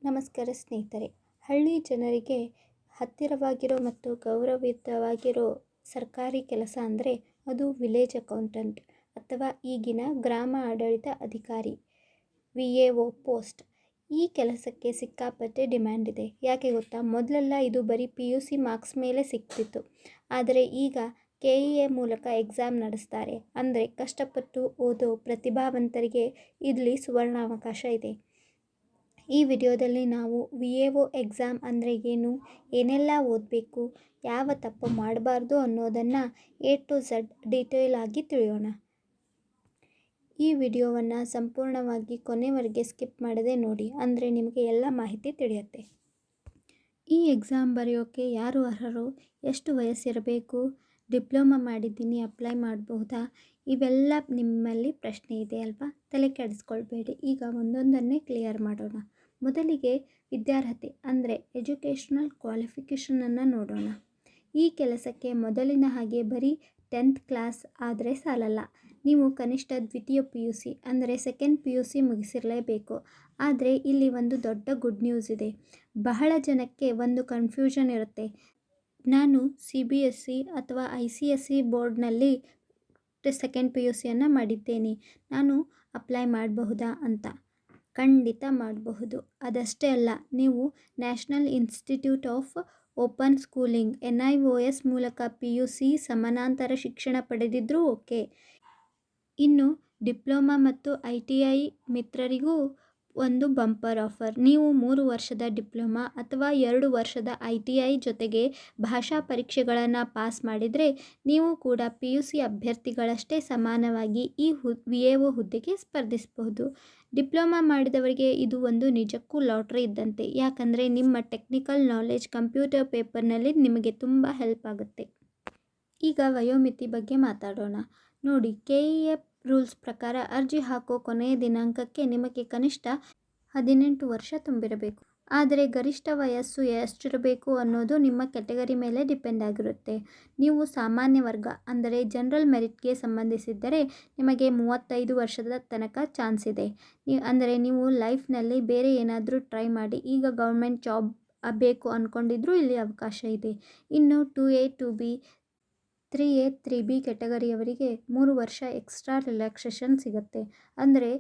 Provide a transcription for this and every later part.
ನಮಸ್ಕಾರ ಸ್ನೇಹಿತರೆ. ಹಳ್ಳಿ ಜನರಿಗೆ ಹತ್ತಿರವಾಗಿರೋ ಮತ್ತು ಗೌರವಯುತವಾಗಿರೋ ಸರ್ಕಾರಿ ಕೆಲಸ ಅಂದರೆ ಅದು ವಿಲೇಜ್ ಅಕೌಂಟೆಂಟ್ ಅಥವಾ ಈಗಿನ ಗ್ರಾಮ ಆಡಳಿತ ಅಧಿಕಾರಿ VAO ಪೋಸ್ಟ್. ಈ ಕೆಲಸಕ್ಕೆ ಸಿಕ್ಕಾಪಟ್ಟೆ ಡಿಮ್ಯಾಂಡ್ ಇದೆ. ಯಾಕೆ ಗೊತ್ತಾ? ಮೊದಲೆಲ್ಲ ಇದು ಬರೀ PUC ಮಾರ್ಕ್ಸ್ ಮೇಲೆ ಸಿಗ್ತಿತ್ತು. ಆದರೆ ಈಗ KEA ಮೂಲಕ ಎಕ್ಸಾಮ್ ನಡೆಸ್ತಾರೆ. ಅಂದರೆ ಕಷ್ಟಪಟ್ಟು ಓದೋ ಪ್ರತಿಭಾವಂತರಿಗೆ ಇಲ್ಲಿ ಸುವರ್ಣಾವಕಾಶ ಇದೆ. ಈ ವಿಡಿಯೋದಲ್ಲಿ ನಾವು VAO ಎಕ್ಸಾಮ್ ಅಂದರೆ ಏನು, ಏನೆಲ್ಲ ಓದಬೇಕು, ಯಾವ ತಪ್ಪು ಮಾಡಬಾರ್ದು ಅನ್ನೋದನ್ನು A to Z ಡೀಟೇಲ್ ಆಗಿ ತಿಳಿಯೋಣ. ಈ ವಿಡಿಯೋವನ್ನು ಸಂಪೂರ್ಣವಾಗಿ ಕೊನೆವರೆಗೆ ಸ್ಕಿಪ್ ಮಾಡದೆ ನೋಡಿ, ಅಂದರೆ ನಿಮಗೆ ಎಲ್ಲ ಮಾಹಿತಿ ತಿಳಿಯುತ್ತೆ. ಈ ಎಕ್ಸಾಮ್ ಬರೆಯೋಕ್ಕೆ ಯಾರು ಅರ್ಹರು, ಎಷ್ಟು ವಯಸ್ಸಿರಬೇಕು, ಡಿಪ್ಲೊಮಾ ಮಾಡಿದ್ದೀನಿ ಅಪ್ಲೈ ಮಾಡಬಹುದಾ, ಇವೆಲ್ಲ ನಿಮ್ಮಲ್ಲಿ ಪ್ರಶ್ನೆ ಇದೆ ಅಲ್ವಾ? ತಲೆ ಕೆಡಿಸ್ಕೊಳ್ಬೇಡಿ. ಈಗ ಒಂದೊಂದನ್ನೇ ಕ್ಲಿಯರ್ ಮಾಡೋಣ. ಮೊದಲಿಗೆ ವಿದ್ಯಾರ್ಹತೆ ಅಂದರೆ ಎಜುಕೇಷನಲ್ ಕ್ವಾಲಿಫಿಕೇಷನನ್ನು ನೋಡೋಣ. ಈ ಕೆಲಸಕ್ಕೆ ಮೊದಲಿನ ಹಾಗೆ ಬರೀ 10th ಕ್ಲಾಸ್ ಆದರೆ ಸಾಲಲ್ಲ. ನೀವು ಕನಿಷ್ಠ ದ್ವಿತೀಯ PUC ಅಂದರೆ ಸೆಕೆಂಡ್ PUC ಮುಗಿಸಿರಲೇಬೇಕು. ಆದರೆ ಇಲ್ಲಿ ಒಂದು ದೊಡ್ಡ ಗುಡ್ ನ್ಯೂಸ್ ಇದೆ. ಬಹಳ ಜನಕ್ಕೆ ಒಂದು ಕನ್ಫ್ಯೂಷನ್ ಇರುತ್ತೆ. ನಾನು CBSE ಅಥವಾ ICSE ಬೋರ್ಡ್ನಲ್ಲಿ ಸೆಕೆಂಡ್ PUCಯನ್ನು ಮಾಡಿದ್ದೇನೆ, ನಾನು ಅಪ್ಲೈ ಮಾಡಬಹುದಾ ಅಂತ. ಖಂಡಿತ ಮಾಡಬಹುದು. ಅದಷ್ಟೇ ಅಲ್ಲ, ನೀವು national institute of open schooling NIOS ಮೂಲಕ PUC ಸಮಾನಾಂತರ ಶಿಕ್ಷಣ ಪಡೆದಿದ್ದರೂ ಓಕೆ. ಇನ್ನು ಡಿಪ್ಲೊಮಾ ಮತ್ತು ITI ಮಿತ್ರರಿಗೂ ಒಂದು ಬಂಪರ್ ಆಫರ್. ನೀವು 3 ವರ್ಷದ ಡಿಪ್ಲೊಮಾ ಅಥವಾ 2 ವರ್ಷದ ITI ಜೊತೆಗೆ ಭಾಷಾ ಪರೀಕ್ಷೆಗಳನ್ನು ಪಾಸ್ ಮಾಡಿದರೆ ನೀವು ಕೂಡ PUC ಅಭ್ಯರ್ಥಿಗಳಷ್ಟೇ ಸಮಾನವಾಗಿ ಈ VAO ಹುದ್ದೆಗೆ ಸ್ಪರ್ಧಿಸಬಹುದು. ಡಿಪ್ಲೊಮಾ ಮಾಡಿದವರಿಗೆ ಇದು ಒಂದು ನಿಜಕ್ಕೂ ಲಾಟ್ರಿ ಇದ್ದಂತೆ. ಯಾಕಂದರೆ ನಿಮ್ಮ ಟೆಕ್ನಿಕಲ್ ನಾಲೆಜ್ ಕಂಪ್ಯೂಟರ್ ಪೇಪರ್ನಲ್ಲಿ ನಿಮಗೆ ತುಂಬ ಹೆಲ್ಪ್ ಆಗುತ್ತೆ. ಈಗ ವಯೋಮಿತಿ ಬಗ್ಗೆ ಮಾತಾಡೋಣ. ನೋಡಿ, KEA ರೂಲ್ಸ್ ಪ್ರಕಾರ ಅರ್ಜಿ ಹಾಕೋ ಕೊನೆಯ ದಿನಾಂಕಕ್ಕೆ ನಿಮಗೆ ಕನಿಷ್ಠ 18 ವರ್ಷ ತುಂಬಿರಬೇಕು. ಆದರೆ ಗರಿಷ್ಠ ವಯಸ್ಸು ಎಷ್ಟಿರಬೇಕು ಅನ್ನೋದು ನಿಮ್ಮ ಕ್ಯಾಟಗರಿ ಮೇಲೆ ಡಿಪೆಂಡ್ ಆಗಿರುತ್ತೆ. ನೀವು ಸಾಮಾನ್ಯ ವರ್ಗ ಅಂದರೆ ಜನರಲ್ ಮೆರಿಟ್ಗೆ ಸಂಬಂಧಿಸಿದ್ದರೆ ನಿಮಗೆ 35 ವರ್ಷದ ತನಕ ಚಾನ್ಸ್ ಇದೆ. ಅಂದರೆ ನೀವು ಲೈಫ್ನಲ್ಲಿ ಬೇರೆ ಏನಾದರೂ ಟ್ರೈ ಮಾಡಿ ಈಗ ಗೌರ್ಮೆಂಟ್ ಜಾಬ್ ಬೇಕು ಅಂದ್ಕೊಂಡಿದ್ರೂ ಇಲ್ಲಿ ಅವಕಾಶ ಇದೆ. ಇನ್ನು 2A 2B 3A 3B ಕ್ಯಾಟಗರಿಯವರಿಗೆ 3 ವರ್ಷ ಎಕ್ಸ್ಟ್ರಾ ರಿಲ್ಯಾಕ್ಸೇಷನ್ ಸಿಗುತ್ತೆ. ಅಂದರೆ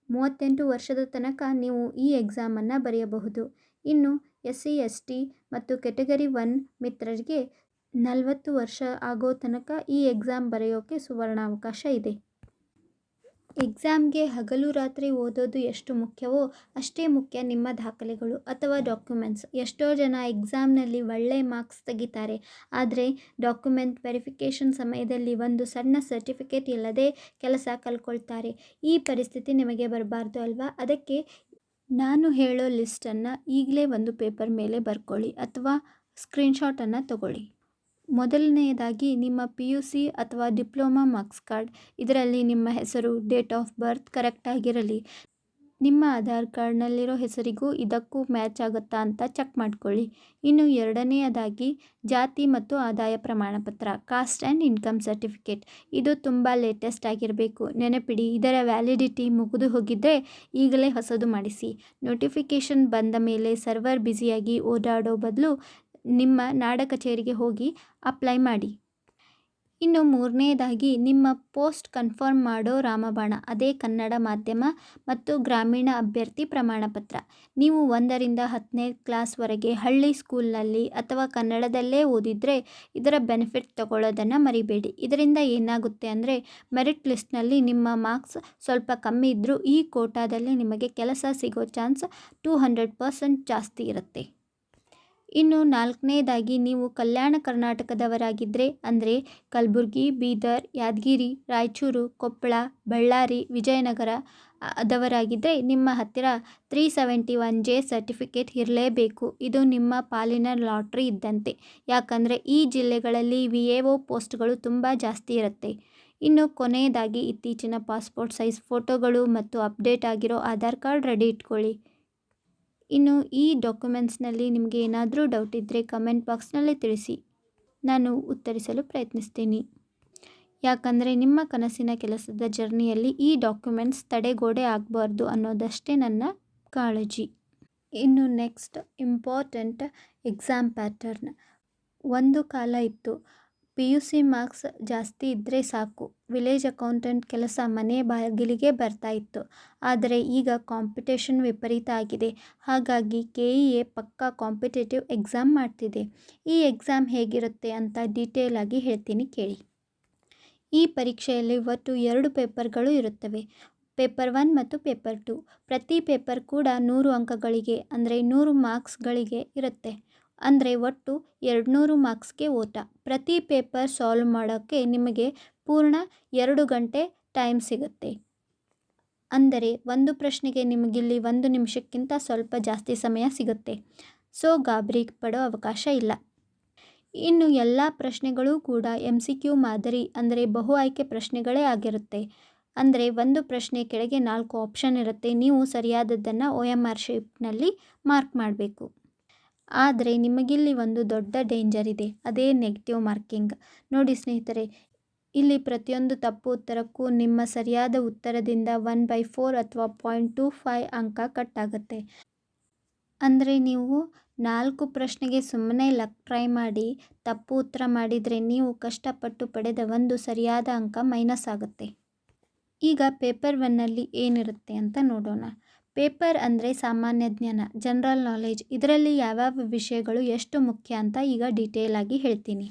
38 ವರ್ಷದ ತನಕ ನೀವು ಈ ಎಕ್ಸಾಮನ್ನು ಬರೆಯಬಹುದು. ಇನ್ನು SC ST ಮತ್ತು ಕ್ಯಾಟಗರಿ 1 ಮಿತ್ರರಿಗೆ 40 ವರ್ಷ ಆಗೋ ತನಕ ಈ ಎಕ್ಸಾಮ್ ಬರೆಯೋಕ್ಕೆ ಸುವರ್ಣಾವಕಾಶ ಇದೆ. ಎಕ್ಸಾಮ್ಗೆ ಹಗಲು ರಾತ್ರಿ ಓದೋದು ಎಷ್ಟು ಮುಖ್ಯವೋ ಅಷ್ಟೇ ಮುಖ್ಯ ನಿಮ್ಮ ದಾಖಲೆಗಳು ಅಥವಾ ಡಾಕ್ಯುಮೆಂಟ್ಸ್. ಎಷ್ಟೋ ಜನ ಎಕ್ಸಾಮ್ನಲ್ಲಿ ಒಳ್ಳೆ ಮಾರ್ಕ್ಸ್ ತೆಗಿತಾರೆ, ಆದರೆ ಡಾಕ್ಯುಮೆಂಟ್ ವೆರಿಫಿಕೇಷನ್ ಸಮಯದಲ್ಲಿ ಒಂದು ಸಣ್ಣ ಸರ್ಟಿಫಿಕೇಟ್ ಇಲ್ಲದೆ ಕೆಲಸ ಕಳ್ಕೊಳ್ತಾರೆ. ಈ ಪರಿಸ್ಥಿತಿ ನಿಮಗೆ ಬರಬಾರ್ದು ಅಲ್ವಾ? ಅದಕ್ಕೆ ನಾನು ಹೇಳೋ ಲಿಸ್ಟನ್ನು ಈಗಲೇ ಒಂದು ಪೇಪರ್ ಮೇಲೆ ಬರ್ಕೊಳ್ಳಿ ಅಥವಾ ಸ್ಕ್ರೀನ್ಶಾಟನ್ನು ತಗೊಳ್ಳಿ. ಮೊದಲನೆಯದಾಗಿ ನಿಮ್ಮ PUC ಅಥವಾ ಡಿಪ್ಲೊಮಾ ಮಾರ್ಕ್ಸ್ ಕಾರ್ಡ್. ಇದರಲ್ಲಿ ನಿಮ್ಮ ಹೆಸರು, ಡೇಟ್ ಆಫ್ ಬರ್ತ್ ಕರೆಕ್ಟಾಗಿರಲಿ. ನಿಮ್ಮ ಆಧಾರ್ ಕಾರ್ಡ್ನಲ್ಲಿರೋ ಹೆಸರಿಗೂ ಇದಕ್ಕೂ ಮ್ಯಾಚ್ ಆಗುತ್ತಾ ಅಂತ ಚೆಕ್ ಮಾಡ್ಕೊಳ್ಳಿ. ಇನ್ನು ಎರಡನೆಯದಾಗಿ ಜಾತಿ ಮತ್ತು ಆದಾಯ ಪ್ರಮಾಣಪತ್ರ, ಕಾಸ್ಟ್ ಆ್ಯಂಡ್ ಇನ್ಕಮ್ ಸರ್ಟಿಫಿಕೇಟ್. ಇದು ತುಂಬ ಲೇಟೆಸ್ಟ್ ಆಗಿರಬೇಕು. ನೆನಪಿಡಿ, ಇದರ ವ್ಯಾಲಿಡಿಟಿ ಮುಗಿದು ಹೋಗಿದ್ದರೆ ಈಗಲೇ ಹೊಸದು ಮಾಡಿಸಿ. ನೋಟಿಫಿಕೇಷನ್ ಬಂದ ಮೇಲೆ ಸರ್ವರ್ ಬ್ಯುಸಿಯಾಗಿ ಓಡಾಡೋ ಬದಲು ನಿಮ್ಮ ನಾಡ ಕಚೇರಿಗೆ ಹೋಗಿ ಅಪ್ಲೈ ಮಾಡಿ. ಇನ್ನು ಮೂರನೆಯದಾಗಿ ನಿಮ್ಮ ಪೋಸ್ಟ್ ಕನ್ಫರ್ಮ್ ಮಾಡೋ ರಾಮಬಾಣ, ಅದೇ ಕನ್ನಡ ಮಾಧ್ಯಮ ಮತ್ತು ಗ್ರಾಮೀಣ ಅಭ್ಯರ್ಥಿ ಪ್ರಮಾಣಪತ್ರ. ನೀವು 1ರಿಂದ 10ನೇ ಕ್ಲಾಸ್ವರೆಗೆ ಹಳ್ಳಿ ಸ್ಕೂಲ್ನಲ್ಲಿ ಅಥವಾ ಕನ್ನಡದಲ್ಲೇ ಓದಿದರೆ ಇದರ ಬೆನಿಫಿಟ್ ತಗೊಳ್ಳೋದನ್ನು ಮರಿಬೇಡಿ. ಇದರಿಂದ ಏನಾಗುತ್ತೆ ಅಂದರೆ ಮೆರಿಟ್ ಲಿಸ್ಟ್ನಲ್ಲಿ ನಿಮ್ಮ ಮಾರ್ಕ್ಸ್ ಸ್ವಲ್ಪ ಕಮ್ಮಿ ಇದ್ದರೂ ಈ ಕೋಟಾದಲ್ಲಿ ನಿಮಗೆ ಕೆಲಸ ಸಿಗೋ ಚಾನ್ಸ್ 200% ಜಾಸ್ತಿ ಇರುತ್ತೆ. ಇನ್ನು 4ನೇದಾಗಿ ನೀವು ಕಲ್ಯಾಣ ಕರ್ನಾಟಕದವರಾಗಿದ್ದರೆ ಅಂದರೆ ಕಲಬುರಗಿ, ಬೀದರ್, ಯಾದಗಿರಿ, ರಾಯಚೂರು, ಕೊಪ್ಪಳ, ಬಳ್ಳಾರಿ, ವಿಜಯನಗರ ಅದವರಾಗಿದ್ದರೆ ನಿಮ್ಮ ಹತ್ತಿರ 371J ಸರ್ಟಿಫಿಕೇಟ್ ಇರಲೇಬೇಕು. ಇದು ನಿಮ್ಮ ಪಾಲಿನ ಲಾಟ್ರಿ ಇದ್ದಂತೆ. ಯಾಕಂದರೆ ಈ ಜಿಲ್ಲೆಗಳಲ್ಲಿ VAO ಪೋಸ್ಟ್ಗಳು ತುಂಬ ಜಾಸ್ತಿ ಇರುತ್ತೆ. ಇನ್ನು ಕೊನೆಯದಾಗಿ ಇತ್ತೀಚಿನ ಪಾಸ್ಪೋರ್ಟ್ ಸೈಜ್ ಫೋಟೋಗಳು ಮತ್ತು ಅಪ್ಡೇಟ್ ಆಗಿರೋ ಆಧಾರ್ ಕಾರ್ಡ್ ರೆಡಿ ಇಟ್ಕೊಳ್ಳಿ. ಇನ್ನು ಈ ಡಾಕ್ಯುಮೆಂಟ್ಸ್ನಲ್ಲಿ ನಿಮಗೆ ಏನಾದರೂ ಡೌಟ್ ಇದ್ದರೆ ಕಮೆಂಟ್ ಬಾಕ್ಸ್ನಲ್ಲಿ ತಿಳಿಸಿ, ನಾನು ಉತ್ತರಿಸಲು ಪ್ರಯತ್ನಿಸ್ತೀನಿ. ಯಾಕಂದರೆ ನಿಮ್ಮ ಕನಸಿನ ಕೆಲಸದ ಜರ್ನಿಯಲ್ಲಿ ಈ ಡಾಕ್ಯುಮೆಂಟ್ಸ್ ತಡೆಗೋಡೆ ಆಗಬಾರ್ದು ಅನ್ನೋದಷ್ಟೇ ನನ್ನ ಕಾಳಜಿ. ಇನ್ನು ನೆಕ್ಸ್ಟ್ ಇಂಪಾರ್ಟೆಂಟ್ ಎಕ್ಸಾಮ್ ಪ್ಯಾಟರ್ನ್. ಒಂದು ಕಾಲ ಇತ್ತು, PUC ಮಾರ್ಕ್ಸ್ ಜಾಸ್ತಿ ಇದ್ದರೆ ಸಾಕು, ವಿಲೇಜ್ ಅಕೌಂಟೆಂಟ್ ಕೆಲಸ ಮನೆ ಬಾಗಿಲಿಗೆ ಬರ್ತಾ ಇತ್ತು. ಆದರೆ ಈಗ ಕಾಂಪಿಟೇಷನ್ ವಿಪರೀತ ಆಗಿದೆ. ಹಾಗಾಗಿ KEA ಪಕ್ಕಾ ಕಾಂಪಿಟೇಟಿವ್ ಎಕ್ಸಾಮ್ ಮಾಡ್ತಿದೆ. ಈ ಎಕ್ಸಾಮ್ ಹೇಗಿರುತ್ತೆ ಅಂತ ಡೀಟೇಲ್ ಆಗಿ ಹೇಳ್ತೀನಿ ಕೇಳಿ. ಈ ಪರೀಕ್ಷೆಯಲ್ಲಿ ಒಟ್ಟು 2 ಪೇಪರ್ಗಳು ಇರುತ್ತವೆ, ಪೇಪರ್ 1 ಮತ್ತು ಪೇಪರ್ 2. ಪ್ರತಿ ಪೇಪರ್ ಕೂಡ 100 ಅಂಕಗಳಿಗೆ ಅಂದರೆ 100 ಮಾರ್ಕ್ಸ್ಗಳಿಗೆ ಇರುತ್ತೆ. ಅಂದರೆ ಒಟ್ಟು 200 ಮಾರ್ಕ್ಸ್ಗೆ ಓಟ. ಪ್ರತಿ ಪೇಪರ್ ಸಾಲ್ವ್ ಮಾಡೋಕ್ಕೆ ನಿಮಗೆ ಪೂರ್ಣ 2 ಗಂಟೆ ಟೈಮ್ ಸಿಗುತ್ತೆ. ಅಂದರೆ ಒಂದು ಪ್ರಶ್ನೆಗೆ ನಿಮಗಿಲ್ಲಿ 1 ನಿಮಿಷಕ್ಕಿಂತ ಸ್ವಲ್ಪ ಜಾಸ್ತಿ ಸಮಯ ಸಿಗುತ್ತೆ. ಸೊ ಗಾಬರಿ ಪಡೋ ಅವಕಾಶ ಇಲ್ಲ. ಇನ್ನು ಎಲ್ಲ ಪ್ರಶ್ನೆಗಳೂ ಕೂಡ MCQ ಮಾದರಿ ಅಂದರೆ ಬಹು ಆಯ್ಕೆ ಪ್ರಶ್ನೆಗಳೇ ಆಗಿರುತ್ತೆ. ಅಂದರೆ ಒಂದು ಪ್ರಶ್ನೆ ಕೆಳಗೆ 4 ಆಪ್ಷನ್ ಇರುತ್ತೆ. ನೀವು ಸರಿಯಾದದ್ದನ್ನು OMR ಶೀಟ್ನಲ್ಲಿ ಮಾರ್ಕ್ ಮಾಡಬೇಕು. ಆದರೆ ನಿಮಗಿಲ್ಲಿ ಒಂದು ದೊಡ್ಡ ಡೇಂಜರ್ ಇದೆ, ಅದೇ ನೆಗೆಟಿವ್ ಮಾರ್ಕಿಂಗ್. ನೋಡಿ ಸ್ನೇಹಿತರೆ, ಇಲ್ಲಿ ಪ್ರತಿಯೊಂದು ತಪ್ಪು ಉತ್ತರಕ್ಕೂ ನಿಮ್ಮ ಸರಿಯಾದ ಉತ್ತರದಿಂದ 1/4 ಅಥವಾ 0.25 ಅಂಕ ಕಟ್ ಆಗುತ್ತೆ. ಅಂದರೆ ನೀವು 4 ಪ್ರಶ್ನೆಗೆ ಸುಮ್ಮನೆ ಲಕ್ ಟ್ರೈ ಮಾಡಿ ತಪ್ಪು ಉತ್ತರ ಮಾಡಿದರೆ ನೀವು ಕಷ್ಟಪಟ್ಟು ಪಡೆದ ಒಂದು ಸರಿಯಾದ ಅಂಕ ಮೈನಸ್ ಆಗುತ್ತೆ. ಈಗ ಪೇಪರ್ 1ನಲ್ಲಿ ಏನಿರುತ್ತೆ ಅಂತ ನೋಡೋಣ. ಪೇಪರ್ ಅಂದರೆ ಸಾಮಾನ್ಯ ಜ್ಞಾನ, ಜನರಲ್ ನಾಲೆಡ್ಜ್. ಇದರಲ್ಲಿ ಯಾವ್ಯಾವ ವಿಷಯಗಳು ಎಷ್ಟು ಮುಖ್ಯ ಅಂತ ಈಗ ಡೀಟೇಲ್ ಆಗಿ ಹೇಳ್ತೀನಿ.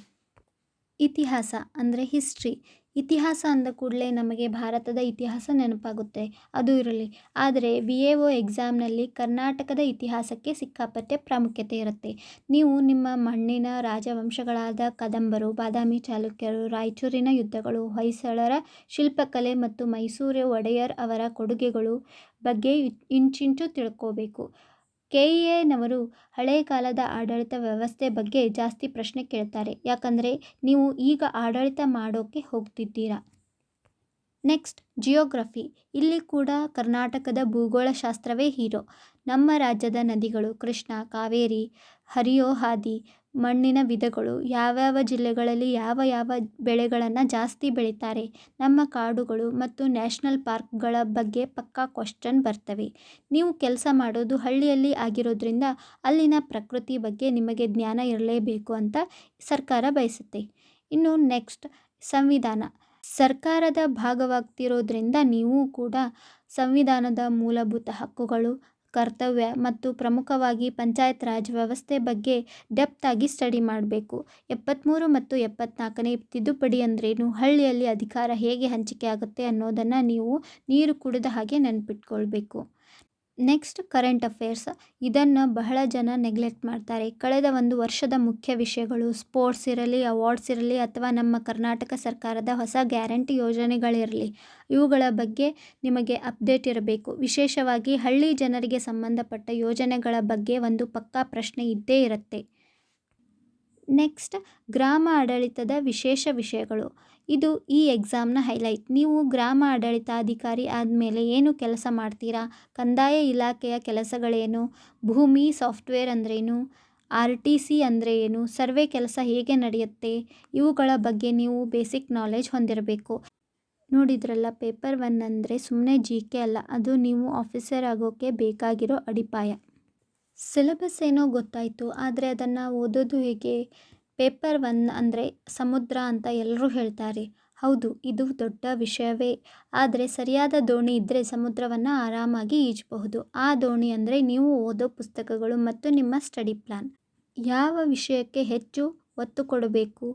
ಇತಿಹಾಸ ಅಂದರೆ ಹಿಸ್ಟ್ರಿ. ಇತಿಹಾಸ ಅಂದ ಕೂಡಲೇ ನಮಗೆ ಭಾರತದ ಇತಿಹಾಸ ನೆನಪಾಗುತ್ತೆ, ಅದು ಇರಲಿ. ಆದರೆ VAO ಎಕ್ಸಾಮ್ನಲ್ಲಿ ಕರ್ನಾಟಕದ ಇತಿಹಾಸಕ್ಕೆ ಸಿಕ್ಕಾಪಟ್ಟೆ ಪ್ರಾಮುಖ್ಯತೆ ಇರುತ್ತೆ. ನೀವು ನಿಮ್ಮ ಮಣ್ಣಿನ ರಾಜವಂಶಗಳಾದ ಕದಂಬರು, ಬಾದಾಮಿ ಚಾಲುಕ್ಯರು, ರಾಯಚೂರಿನ ಯುದ್ಧಗಳು, ಹೊಯ್ಸಳರ ಶಿಲ್ಪಕಲೆ ಮತ್ತು ಮೈಸೂರು ಒಡೆಯರ್ ಅವರ ಕೊಡುಗೆಗಳು ಬಗ್ಗೆ ಇಂಚಿಂಚು ತಿಳ್ಕೋಬೇಕು. KEAನವರು ಹಳೆ ಕಾಲದ ಆಡಳಿತ ವ್ಯವಸ್ಥೆ ಬಗ್ಗೆ ಜಾಸ್ತಿ ಪ್ರಶ್ನೆ ಕೇಳ್ತಾರೆ, ಯಾಕಂದರೆ ನೀವು ಈಗ ಆಡಳಿತ ಮಾಡೋಕ್ಕೆ ಹೋಗ್ತಿದ್ದೀರಾ. Next geography. ಇಲ್ಲಿ ಕೂಡ ಕರ್ನಾಟಕದ ಭೂಗೋಳಶಾಸ್ತ್ರವೇ ಹೀರೋ. ನಮ್ಮ ರಾಜ್ಯದ ನದಿಗಳು, ಕೃಷ್ಣ, ಕಾವೇರಿ, ಹರಿಯೋ ಹಾದಿ, ಮಣ್ಣಿನ ವಿಧಗಳು, ಯಾವ್ಯಾವ ಜಿಲ್ಲೆಗಳಲ್ಲಿ ಯಾವ ಯಾವ ಬೆಳೆಗಳನ್ನು ಜಾಸ್ತಿ ಬೆಳೀತಾರೆ, ನಮ್ಮ ಕಾಡುಗಳು ಮತ್ತು ನ್ಯಾಷನಲ್ ಪಾರ್ಕ್ಗಳ ಬಗ್ಗೆ ಪಕ್ಕಾ ಕ್ವಶ್ಚನ್ ಬರ್ತವೆ. ನೀವು ಕೆಲಸ ಮಾಡೋದು ಹಳ್ಳಿಯಲ್ಲಿ ಆಗಿರೋದ್ರಿಂದ ಅಲ್ಲಿನ ಪ್ರಕೃತಿ ಬಗ್ಗೆ ನಿಮಗೆ ಜ್ಞಾನ ಇರಲೇಬೇಕು ಅಂತ ಸರ್ಕಾರ ಬಯಸುತ್ತೆ. ಇನ್ನು ನೆಕ್ಸ್ಟ್ ಸಂವಿಧಾನ. ಸರ್ಕಾರದ ಭಾಗವಾಗ್ತಿರೋದ್ರಿಂದ ನೀವು ಕೂಡ ಸಂವಿಧಾನದ ಮೂಲಭೂತ ಹಕ್ಕುಗಳು, ಕರ್ತವ್ಯ ಮತ್ತು ಪ್ರಮುಖವಾಗಿ ಪಂಚಾಯತ್ ರಾಜ್ ವ್ಯವಸ್ಥೆ ಬಗ್ಗೆ ಡೆಪ್ತ್ ಆಗಿ ಸ್ಟಡಿ ಮಾಡಬೇಕು. 73 ಮತ್ತು 74ನೇ ತಿದ್ದುಪಡಿ ಅಂದ್ರೇನು, ಹಳ್ಳಿಯಲ್ಲಿ ಅಧಿಕಾರ ಹೇಗೆ ಹಂಚಿಕೆ ಆಗುತ್ತೆ ಅನ್ನೋದನ್ನು ನೀವು ನೀರು ಕುಡಿದ ಹಾಗೆ ನೆನಪಿಟ್ಕೊಳ್ಬೇಕು. Next current affairs. ಇದನ್ನು ಬಹಳ ಜನ ನೆಗ್ಲೆಕ್ಟ್ ಮಾಡ್ತಾರೆ. ಕಳೆದ ಒಂದು ವರ್ಷದ ಮುಖ್ಯ ವಿಷಯಗಳು, ಸ್ಪೋರ್ಟ್ಸ್ ಇರಲಿ, ಅವಾರ್ಡ್ಸ್ ಇರಲಿ ಅಥವಾ ನಮ್ಮ ಕರ್ನಾಟಕ ಸರ್ಕಾರದ ಹೊಸ ಗ್ಯಾರಂಟಿ ಯೋಜನೆಗಳಿರಲಿ, ಇವುಗಳ ಬಗ್ಗೆ ನಿಮಗೆ ಅಪ್ಡೇಟ್ ಇರಬೇಕು. ವಿಶೇಷವಾಗಿ ಹಳ್ಳಿ ಜನರಿಗೆ ಸಂಬಂಧಪಟ್ಟ ಯೋಜನೆಗಳ ಬಗ್ಗೆ ಒಂದು ಪಕ್ಕಾ ಪ್ರಶ್ನೆ ಇದ್ದೇ ಇರುತ್ತೆ. ನೆಕ್ಸ್ಟ್ ಗ್ರಾಮ ಆಡಳಿತದ ವಿಶೇಷ ವಿಷಯಗಳು. ಇದು ಈ ಎಕ್ಸಾಮ್ನ ಹೈಲೈಟ್. ನೀವು ಗ್ರಾಮ ಆಡಳಿತಾಧಿಕಾರಿ ಆದಮೇಲೆ ಏನು ಕೆಲಸ ಮಾಡ್ತೀರಾ, ಕಂದಾಯ ಇಲಾಖೆಯ ಕೆಲಸಗಳೇನು, ಭೂಮಿ ಸಾಫ್ಟ್ವೇರ್ ಅಂದ್ರೇನು, RTC ಅಂದರೆ ಏನು, ಸರ್ವೆ ಕೆಲಸ ಹೇಗೆ ನಡೆಯುತ್ತೆ, ಇವುಗಳ ಬಗ್ಗೆ ನೀವು ಬೇಸಿಕ್ ನಾಲೆಡ್ಜ್ ಹೊಂದಿರಬೇಕು. ನೋಡಿದ್ರಲ್ಲ, ಪೇಪರ್ 1 ಅಂದರೆ ಸುಮ್ಮನೆ GK ಅಲ್ಲ, ಅದು ನೀವು ಆಫೀಸರ್ ಆಗೋಕ್ಕೆ ಬೇಕಾಗಿರೋ ಅಡಿಪಾಯ. ಸಿಲೆಬಸ್ ಏನೋ ಗೊತ್ತಾಯಿತು, ಆದರೆ ಅದನ್ನು ಓದೋದು ಹೇಗೆ? ಪೇಪರ್ 1 ಅಂದರೆ ಸಮುದ್ರ ಅಂತ ಎಲ್ಲರೂ ಹೇಳ್ತಾರೆ. ಹೌದು, ಇದು ದೊಡ್ಡ ವಿಷಯವೇ. ಆದರೆ ಸರಿಯಾದ ದೋಣಿ ಇದ್ದರೆ ಸಮುದ್ರವನ್ನು ಆರಾಮಾಗಿ ಈಜಬಹುದು. ಆ ದೋಣಿ ಅಂದರೆ ನೀವು ಓದೋ ಪುಸ್ತಕಗಳು ಮತ್ತು ನಿಮ್ಮ ಸ್ಟಡಿ ಪ್ಲ್ಯಾನ್. ಯಾವ ವಿಷಯಕ್ಕೆ ಹೆಚ್ಚು ಒತ್ತು ಕೊಡಬೇಕು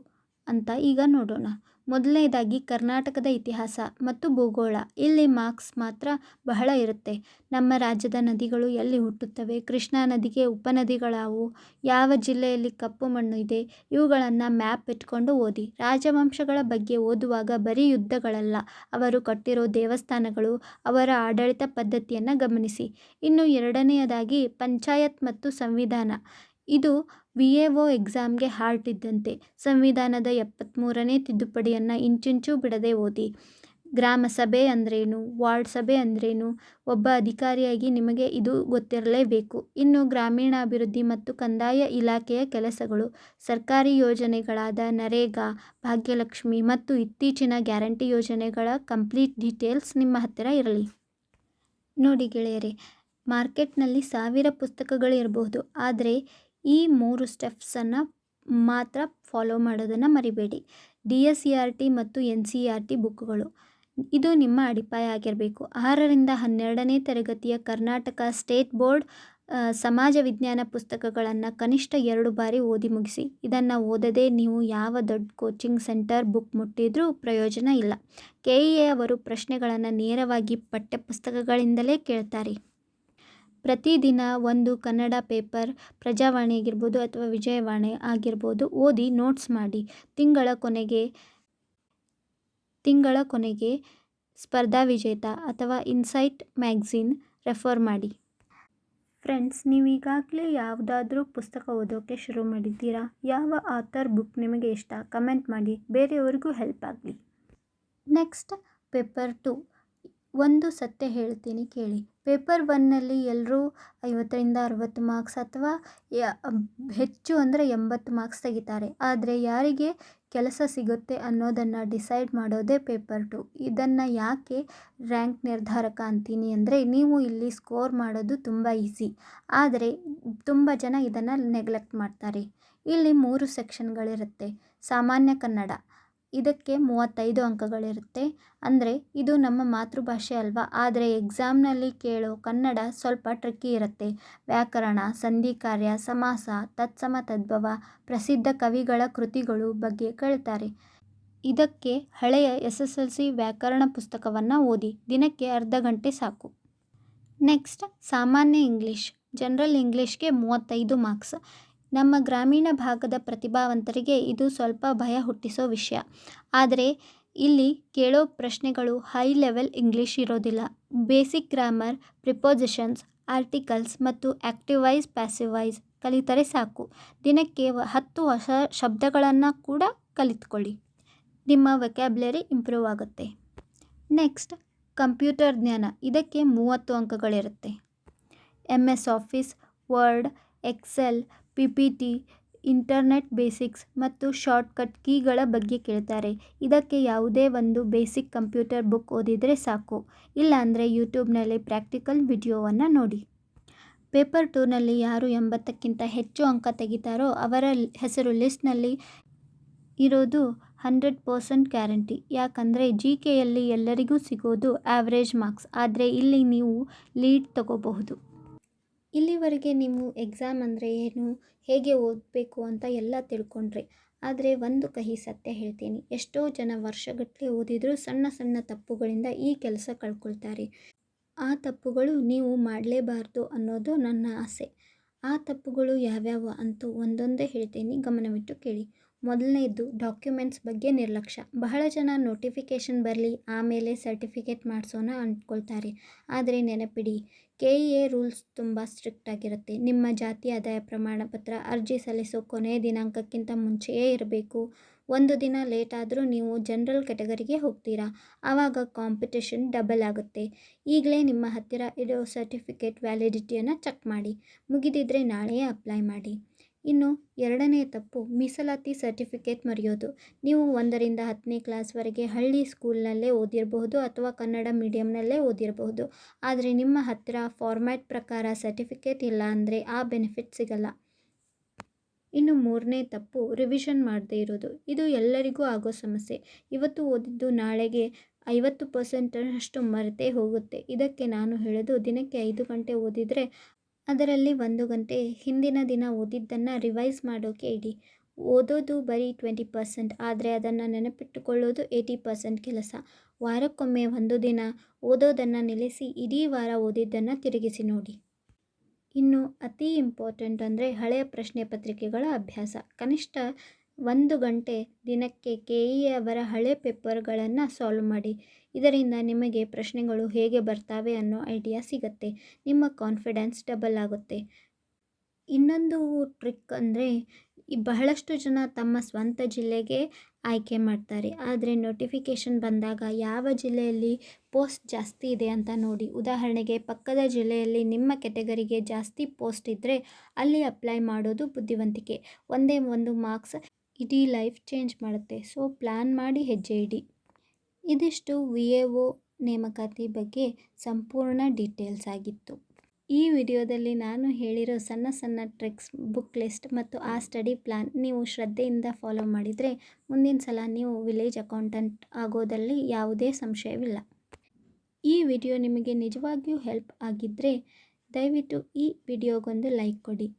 ಅಂತ ಈಗ ನೋಡೋಣ. ಮೊದಲನೇದಾಗಿ ಕರ್ನಾಟಕದ ಇತಿಹಾಸ ಮತ್ತು ಭೂಗೋಳ. ಇಲ್ಲಿ ಮಾರ್ಕ್ಸ್ ಮಾತ್ರ ಬಹಳ ಇರುತ್ತೆ. ನಮ್ಮ ರಾಜ್ಯದ ನದಿಗಳು ಎಲ್ಲಿ ಹುಟ್ಟುತ್ತವೆ, ಕೃಷ್ಣಾ ನದಿಗೆ ಉಪನದಿಗಳಾವು, ಯಾವ ಜಿಲ್ಲೆಯಲ್ಲಿ ಕಪ್ಪು ಮಣ್ಣು ಇದೆ, ಇವುಗಳನ್ನು ಮ್ಯಾಪ್ ಇಟ್ಕೊಂಡು ಓದಿ. ರಾಜವಂಶಗಳ ಬಗ್ಗೆ ಓದುವಾಗ ಬರೀ ಯುದ್ಧಗಳಲ್ಲ, ಅವರು ಕಟ್ಟಿರೋ ದೇವಸ್ಥಾನಗಳು, ಅವರ ಆಡಳಿತ ಪದ್ಧತಿಯನ್ನು ಗಮನಿಸಿ. ಇನ್ನು ಎರಡನೆಯದಾಗಿ ಪಂಚಾಯತ್ ಮತ್ತು ಸಂವಿಧಾನ. ಇದು VAO ಎಕ್ಸಾಮ್ಗೆ ಹಾರ್ಟ್ ಇದ್ದಂತೆ. ಸಂವಿಧಾನದ 73ನೇ ತಿದ್ದುಪಡಿಯನ್ನು ಇಂಚಿಂಚು ಬಿಡದೆ ಓದಿ. ಗ್ರಾಮ ಸಭೆ ಅಂದ್ರೇನು, ವಾರ್ಡ್ ಸಭೆ ಅಂದ್ರೇನು, ಒಬ್ಬ ಅಧಿಕಾರಿಯಾಗಿ ನಿಮಗೆ ಇದು ಗೊತ್ತಿರಲೇಬೇಕು. ಇನ್ನು ಗ್ರಾಮೀಣಾಭಿವೃದ್ಧಿ ಮತ್ತು ಕಂದಾಯ ಇಲಾಖೆಯ ಕೆಲಸಗಳು, ಸರ್ಕಾರಿ ಯೋಜನೆಗಳಾದ ನರೇಗಾ, ಭಾಗ್ಯಲಕ್ಷ್ಮಿ ಮತ್ತು ಇತ್ತೀಚಿನ ಗ್ಯಾರಂಟಿ ಯೋಜನೆಗಳ ಕಂಪ್ಲೀಟ್ ಡೀಟೇಲ್ಸ್ ನಿಮ್ಮ ಹತ್ತಿರ ಇರಲಿ. ನೋಡಿ ಗೆಳೆಯರೇ, ಮಾರ್ಕೆಟ್ನಲ್ಲಿ 1000 ಪುಸ್ತಕಗಳಿರಬಹುದು, ಆದರೆ ಈ 3 ಸ್ಟೆಪ್ಸನ್ನು ಮಾತ್ರ ಫಾಲೋ ಮಾಡೋದನ್ನು ಮರಿಬೇಡಿ. DSERT ಮತ್ತು NCERT ಬುಕ್ಗಳು, ಇದು ನಿಮ್ಮ ಅಡಿಪಾಯ ಆಗಿರಬೇಕು. 6ರಿಂದ 12ನೇ ತರಗತಿಯ ಕರ್ನಾಟಕ ಸ್ಟೇಟ್ ಬೋರ್ಡ್ ಸಮಾಜ ವಿಜ್ಞಾನ ಪುಸ್ತಕಗಳನ್ನು ಕನಿಷ್ಠ 2 ಬಾರಿ ಓದಿ ಮುಗಿಸಿ. ಇದನ್ನು ಓದದೆ ನೀವು ಯಾವ ದೊಡ್ಡ ಕೋಚಿಂಗ್ ಸೆಂಟರ್ ಬುಕ್ ಮುಟ್ಟಿದ್ರೂ ಪ್ರಯೋಜನ ಇಲ್ಲ. KEA ಅವರು ಪ್ರಶ್ನೆಗಳನ್ನು ನೇರವಾಗಿ ಪಠ್ಯಪುಸ್ತಕಗಳಿಂದಲೇ ಕೇಳ್ತಾರೆ. ಪ್ರತಿದಿನ ಒಂದು ಕನ್ನಡ ಪೇಪರ್, ಪ್ರಜಾವಾಣಿ ಆಗಿರ್ಬೋದು ಅಥವಾ ವಿಜಯವಾಣಿ ಆಗಿರ್ಬೋದು ಓದಿ ನೋಟ್ಸ್ ಮಾಡಿ. ತಿಂಗಳ ಕೊನೆಗೆ ಸ್ಪರ್ಧಾ ವಿಜೇತ ಅಥವಾ ಇನ್ಸೈಟ್ ಮ್ಯಾಗಝೀನ್ ರೆಫರ್ ಮಾಡಿ. ಫ್ರೆಂಡ್ಸ್, ನೀವೀಗಾಗಲೇ ಯಾವುದಾದ್ರೂ ಪುಸ್ತಕ ಓದೋಕ್ಕೆ ಶುರು ಮಾಡಿದ್ದೀರಾ? ಯಾವ ಆಥರ್ ಬುಕ್ ನಿಮಗೆ ಇಷ್ಟ? ಕಮೆಂಟ್ ಮಾಡಿ, ಬೇರೆಯವ್ರಿಗೂ ಹೆಲ್ಪ್ ಆಗಲಿ. Next, paper 2. ಒಂದು ಸತ್ಯ ಹೇಳ್ತೀನಿ ಕೇಳಿ. ಪೇಪರ್ 1ನಲ್ಲಿ ಎಲ್ಲರೂ 50ರಿಂದ 60 ಮಾರ್ಕ್ಸ್ ಅಥವಾ ಹೆಚ್ಚು ಅಂದರೆ 80 ಮಾರ್ಕ್ಸ್ ತೆಗಿತಾರೆ. ಆದರೆ ಯಾರಿಗೆ ಕೆಲಸ ಸಿಗುತ್ತೆ ಅನ್ನೋದನ್ನು ಡಿಸೈಡ್ ಮಾಡೋದೇ ಪೇಪರ್ 2. ಇದನ್ನು ಯಾಕೆ ರ್ಯಾಂಕ್ ನಿರ್ಧಾರಕ ಅಂತೀನಿ ಅಂದರೆ, ನೀವು ಇಲ್ಲಿ ಸ್ಕೋರ್ ಮಾಡೋದು ತುಂಬ ಈಸಿ, ಆದರೆ ತುಂಬ ಜನ ಇದನ್ನು ನೆಗ್ಲೆಕ್ಟ್ ಮಾಡ್ತಾರೆ. ಇಲ್ಲಿ 3 ಸೆಕ್ಷನ್ಗಳಿರುತ್ತೆ. ಸಾಮಾನ್ಯ ಕನ್ನಡ, ಇದಕ್ಕೆ 35 ಅಂಕಗಳಿರುತ್ತೆ. ಅಂದರೆ ಇದು ನಮ್ಮ ಮಾತೃಭಾಷೆ ಅಲ್ವಾ, ಆದರೆ ಎಕ್ಸಾಮ್ನಲ್ಲಿ ಕೇಳೋ ಕನ್ನಡ ಸ್ವಲ್ಪ ಟ್ರಿಕ್ಕಿ ಇರುತ್ತೆ. ವ್ಯಾಕರಣ, ಸಂಧಿಕಾರ್ಯ, ಸಮಾಸ, ತತ್ಸಮ ತದ್ಭವ, ಪ್ರಸಿದ್ಧ ಕವಿಗಳ ಕೃತಿಗಳು ಬಗ್ಗೆ ಕೇಳ್ತಾರೆ. ಇದಕ್ಕೆ ಹಳೆಯ SSLC ವ್ಯಾಕರಣ ಪುಸ್ತಕವನ್ನು ಓದಿ. ದಿನಕ್ಕೆ ಅರ್ಧ ಗಂಟೆ ಸಾಕು. ನೆಕ್ಸ್ಟ್, ಸಾಮಾನ್ಯ ಇಂಗ್ಲೀಷ್, ಜನರಲ್ ಇಂಗ್ಲೀಷ್ಗೆ 35 ಮಾರ್ಕ್ಸ್. ನಮ್ಮ ಗ್ರಾಮೀಣ ಭಾಗದ ಪ್ರತಿಭಾವಂತರಿಗೆ ಇದು ಸ್ವಲ್ಪ ಭಯ ಹುಟ್ಟಿಸೋ ವಿಷಯ. ಆದರೆ ಇಲ್ಲಿ ಕೇಳೋ ಪ್ರಶ್ನೆಗಳು ಹೈ ಲೆವೆಲ್ ಇಂಗ್ಲೀಷ್ ಇರೋದಿಲ್ಲ. ಬೇಸಿಕ್ ಗ್ರಾಮರ್, ಪ್ರಿಪೋಸಿಷನ್ಸ್, ಆರ್ಟಿಕಲ್ಸ್ ಮತ್ತು ಆಕ್ಟಿವ್ ವಾಯ್ಸ್, ಪ್ಯಾಸಿವ್ ವಾಯ್ಸ್ ಕಲಿತರೆ ಸಾಕು. ದಿನಕ್ಕೆ 10 ಹೊಸ ಶಬ್ದಗಳನ್ನು ಕೂಡ ಕಲಿತ್ಕೊಳ್ಳಿ. ನಿಮ್ಮ ವೊಕ್ಯಾಬ್ಯುಲರಿ ಇಂಪ್ರೂವ್ ಆಗುತ್ತೆ. ನೆಕ್ಸ್ಟ್, ಕಂಪ್ಯೂಟರ್ ಜ್ಞಾನ, ಇದಕ್ಕೆ 30 ಅಂಕಗಳಿರುತ್ತೆ. MS office, word, excel, PPT, internet basics ಮತ್ತು ಶಾರ್ಟ್ಕಟ್ ಕೀಗಳ ಬಗ್ಗೆ ಕೇಳ್ತಾರೆ. ಇದಕ್ಕೆ ಯಾವುದೇ ಒಂದು ಬೇಸಿಕ್ ಕಂಪ್ಯೂಟರ್ ಬುಕ್ ಓದಿದರೆ ಸಾಕು. ಇಲ್ಲಾಂದರೆ ಯೂಟ್ಯೂಬ್ನಲ್ಲಿ ಪ್ರಾಕ್ಟಿಕಲ್ ವಿಡಿಯೋವನ್ನು ನೋಡಿ. ಪೇಪರ್ 2ನಲ್ಲಿ ಯಾರು 80ಕ್ಕಿಂತ ಹೆಚ್ಚು ಅಂಕ ತೆಗಿತಾರೋ ಅವರ ಹೆಸರು ಲಿಸ್ಟ್ನಲ್ಲಿ ಇರೋದು 100% ಗ್ಯಾರಂಟಿ. ಯಾಕಂದರೆ GKಯಲ್ಲಿ ಎಲ್ಲರಿಗೂ ಸಿಗೋದು ಆವ್ರೇಜ್ ಮಾರ್ಕ್ಸ್, ಆದರೆ ಇಲ್ಲಿ ನೀವು ಲೀಡ್ ತಗೋಬಹುದು. ಇಲ್ಲಿವರೆಗೆ ನೀವು ಎಕ್ಸಾಮ್ ಅಂದರೆ ಏನು, ಹೇಗೆ ಓದಬೇಕು ಅಂತ ಎಲ್ಲ ತಿಳ್ಕೊಂಡ್ರಿ. ಆದರೆ ಒಂದು ಕಹಿ ಸತ್ಯ ಹೇಳ್ತೀನಿ, ಎಷ್ಟೋ ಜನ ವರ್ಷಗಟ್ಟಲೆ ಓದಿದರೂ ಸಣ್ಣ ಸಣ್ಣ ತಪ್ಪುಗಳಿಂದ ಈ ಕೆಲಸ ಕಳ್ಕೊಳ್ತಾರೆ. ಆ ತಪ್ಪುಗಳು ನೀವು ಮಾಡಲೇಬಾರ್ದು ಅನ್ನೋದು ನನ್ನ ಆಸೆ. ಆ ತಪ್ಪುಗಳು ಯಾವ್ಯಾವು ಅಂತೂ ಒಂದೊಂದೇ ಹೇಳ್ತೀನಿ, ಗಮನವಿಟ್ಟು ಕೇಳಿ. ಮೊದಲನೇದು, ಡಾಕ್ಯುಮೆಂಟ್ಸ್ ಬಗ್ಗೆ ನಿರ್ಲಕ್ಷ್ಯ. ಬಹಳ ಜನ ನೋಟಿಫಿಕೇಷನ್ ಬರಲಿ ಆಮೇಲೆ ಸರ್ಟಿಫಿಕೇಟ್ ಮಾಡಿಸೋಣ ಅಂದ್ಕೊಳ್ತಾರೆ. ಆದರೆ ನೆನಪಿಡಿ, KEA ರೂಲ್ಸ್ ತುಂಬ ಸ್ಟ್ರಿಕ್ಟ್ ಆಗಿರುತ್ತೆ. ನಿಮ್ಮ ಜಾತಿ ಆದಾಯ ಪ್ರಮಾಣ ಪತ್ರ ಅರ್ಜಿ ಸಲ್ಲಿಸೋ ಕೊನೆಯ ದಿನಾಂಕಕ್ಕಿಂತ ಮುಂಚೆಯೇ ಇರಬೇಕು. ಒಂದು ದಿನ ಲೇಟ್ ಆದರೂ ನೀವು ಜನರಲ್ ಕ್ಯಾಟಗರಿಗೆ ಹೋಗ್ತೀರಾ, ಆವಾಗ ಕಾಂಪಿಟೇಷನ್ ಡಬಲ್ ಆಗುತ್ತೆ. ಈಗಲೇ ನಿಮ್ಮ ಹತ್ತಿರ ಇರೋ ಸರ್ಟಿಫಿಕೇಟ್ ವ್ಯಾಲಿಡಿಟಿಯನ್ನು ಚೆಕ್ ಮಾಡಿ. ಮುಗಿದಿದ್ರೆ ನಾಳೆಯೇ ಅಪ್ಲೈ ಮಾಡಿ. ಇನ್ನು ಎರಡನೇ ತಪ್ಪು, ಮೀಸಲಾತಿ ಸರ್ಟಿಫಿಕೇಟ್ ಮರೆಯೋದು. ನೀವು 1ರಿಂದ 10ನೇ ಕ್ಲಾಸ್ವರೆಗೆ ಹಳ್ಳಿ ಸ್ಕೂಲ್ನಲ್ಲೇ ಓದಿರಬಹುದು ಅಥವಾ ಕನ್ನಡ ಮೀಡಿಯಂನಲ್ಲೇ ಓದಿರಬಹುದು. ಆದರೆ ನಿಮ್ಮ ಹತ್ತಿರ ಫಾರ್ಮ್ಯಾಟ್ ಪ್ರಕಾರ ಸರ್ಟಿಫಿಕೇಟ್ ಇಲ್ಲ ಅಂದರೆ ಆ ಬೆನಿಫಿಟ್ ಸಿಗಲ್ಲ. ಇನ್ನು 3ನೇ ತಪ್ಪು, ರಿವಿಷನ್ ಮಾಡದೇ ಇರೋದು. ಇದು ಎಲ್ಲರಿಗೂ ಆಗೋ ಸಮಸ್ಯೆ. ಇವತ್ತು ಓದಿದ್ದು ನಾಳೆಗೆ 50% ಮರೆತೇ ಹೋಗುತ್ತೆ. ಇದಕ್ಕೆ ನಾನು ಹೇಳೋದು, ದಿನಕ್ಕೆ 5 ಗಂಟೆ ಓದಿದರೆ ಅದರಲ್ಲಿ 1 ಗಂಟೆ ಹಿಂದಿನ ದಿನ ಓದಿದ್ದನ್ನು ರಿವೈಸ್ ಮಾಡೋಕೆ ಇಡಿ. ಓದೋದು ಬರೀ 20%, ಆದರೆ ಅದನ್ನು ನೆನಪಿಟ್ಟುಕೊಳ್ಳೋದು 80% ಕೆಲಸ. ವಾರಕ್ಕೊಮ್ಮೆ 1 ದಿನ ಓದೋದನ್ನು ನಿಲ್ಲಿಸಿ ಇಡೀ ವಾರ ಓದಿದ್ದನ್ನು ತಿರುಗಿಸಿ ನೋಡಿ. ಇನ್ನು ಅತಿ ಇಂಪಾರ್ಟೆಂಟ್ ಅಂದರೆ ಹಳೆಯ ಪ್ರಶ್ನೆ ಪತ್ರಿಕೆಗಳ ಅಭ್ಯಾಸ. ಕನಿಷ್ಠ 1 ಗಂಟೆ ದಿನಕ್ಕೆ KEA ಅವರ ಹಳೆ ಪೇಪರ್ಗಳನ್ನು ಸಾಲ್ವ್ ಮಾಡಿ. ಇದರಿಂದ ನಿಮಗೆ ಪ್ರಶ್ನೆಗಳು ಹೇಗೆ ಬರ್ತಾವೆ ಅನ್ನೋ ಐಡಿಯಾ ಸಿಗುತ್ತೆ. ನಿಮ್ಮ ಕಾನ್ಫಿಡೆನ್ಸ್ ಡಬಲ್ ಆಗುತ್ತೆ. ಇನ್ನೊಂದು ಟ್ರಿಕ್ ಅಂದರೆ, ಬಹಳಷ್ಟು ಜನ ತಮ್ಮ ಸ್ವಂತ ಜಿಲ್ಲೆಗೆ ಆಯ್ಕೆ ಮಾಡ್ತಾರೆ. ಆದರೆ ನೋಟಿಫಿಕೇಷನ್ ಬಂದಾಗ ಯಾವ ಜಿಲ್ಲೆಯಲ್ಲಿ ಪೋಸ್ಟ್ ಜಾಸ್ತಿ ಇದೆ ಅಂತ ನೋಡಿ. ಉದಾಹರಣೆಗೆ, ಪಕ್ಕದ ಜಿಲ್ಲೆಯಲ್ಲಿ ನಿಮ್ಮ ಕ್ಯಾಟಗರಿಗೆ ಜಾಸ್ತಿ ಪೋಸ್ಟ್ ಇದ್ದರೆ ಅಲ್ಲಿ ಅಪ್ಲೈ ಮಾಡೋದು ಬುದ್ಧಿವಂತಿಕೆ. ಒಂದೇ ಒಂದು ಮಾರ್ಕ್ಸ್ ಇಡೀ ಲೈಫ್ ಚೇಂಜ್ ಮಾಡುತ್ತೆ. ಸೊ ಪ್ಲ್ಯಾನ್ ಮಾಡಿ ಹೆಜ್ಜೆ ಇಡಿ. ಇದಿಷ್ಟು VAO ನೇಮಕಾತಿ ಬಗ್ಗೆ ಸಂಪೂರ್ಣ ಡೀಟೇಲ್ಸ್ ಆಗಿತ್ತು. ಈ ವಿಡಿಯೋದಲ್ಲಿ ನಾನು ಹೇಳಿರೋ ಸಣ್ಣ ಸಣ್ಣ ಟ್ರಿಕ್ಸ್, ಬುಕ್ ಲಿಸ್ಟ್ ಮತ್ತು ಆ ಸ್ಟಡಿ ಪ್ಲ್ಯಾನ್ ನೀವು ಶ್ರದ್ಧೆಯಿಂದ ಫಾಲೋ ಮಾಡಿದರೆ ಮುಂದಿನ ಸಲ ನೀವು ವಿಲೇಜ್ ಅಕೌಂಟೆಂಟ್ ಆಗೋದಲ್ಲಿ ಯಾವುದೇ ಸಂಶಯವಿಲ್ಲ. ಈ ವಿಡಿಯೋ ನಿಮಗೆ ನಿಜವಾಗಿಯೂ ಹೆಲ್ಪ್ ಆಗಿದ್ದರೆ ದಯವಿಟ್ಟು ಈ ವಿಡಿಯೋಗೊಂದು ಲೈಕ್ ಕೊಡಿ.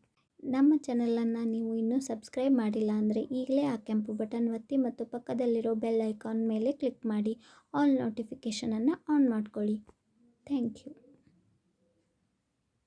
ನಮ್ಮ ಚಾನಲನ್ನು ನೀವು ಇನ್ನೂ ಸಬ್ಸ್ಕ್ರೈಬ್ ಮಾಡಿಲ್ಲ ಅಂದರೆ ಈಗಲೇ ಆ ಕೆಂಪು ಬಟನ್ ಒತ್ತಿ ಮತ್ತು ಪಕ್ಕದಲ್ಲಿರೋ ಬೆಲ್ ಐಕಾನ್ ಮೇಲೆ ಕ್ಲಿಕ್ ಮಾಡಿ ಆಲ್ ನೋಟಿಫಿಕೇಷನನ್ನು ಆನ್ ಮಾಡ್ಕೊಳ್ಳಿ. Thank you.